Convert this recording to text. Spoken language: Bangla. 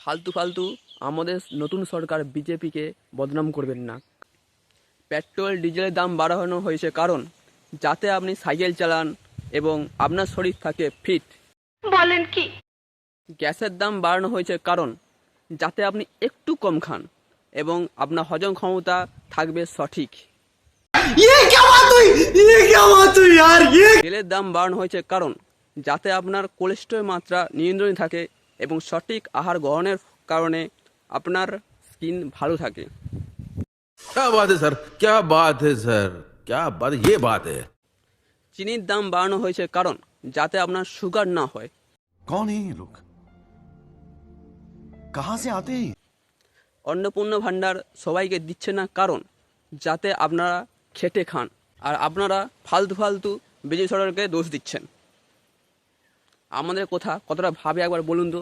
ফালতু ফালতু আমাদের নতুন সরকার বিজেপিকে বদনাম করবেন না। পেট্রোল ডিজেলের দাম বাড়ানো হয়েছে কারণ যাতে আপনি সাইকেল চালান এবং আপনার শরীর থাকে ফিট। বলেন কি? গ্যাসের দাম বাড়ানো হয়েছে কারণ যাতে আপনি একটু কম খান এবং আপনার হজম ক্ষমতা থাকবে সঠিক। তেলের দাম বাড়ানো হয়েছে কারণ যাতে আপনার কোলেস্টেরল মাত্রা নিয়ন্ত্রণে থাকে এবং সঠিক আহার গ্রহণের কারণে আপনার স্কিন ভালো থাকে। क्या बात है सर, क्या बात है सर, क्या बात, ये बात है। চিনির দাম বাড়ানো হয়েছে কারণ যাতে আপনার সুগার না হয়। कौन है ये लोग? कहां से आते हैं? অন্নপূর্ণা ভাণ্ডার সবাইকে দিচ্ছে না কারণ যাতে আপনারা খেটে খান, আর আপনারা ফালতু ফালতু বিজেপি সরকারকে দোষ দিচ্ছেন। আমাদের কথা কতটা ভাবে একবার বলুন তো।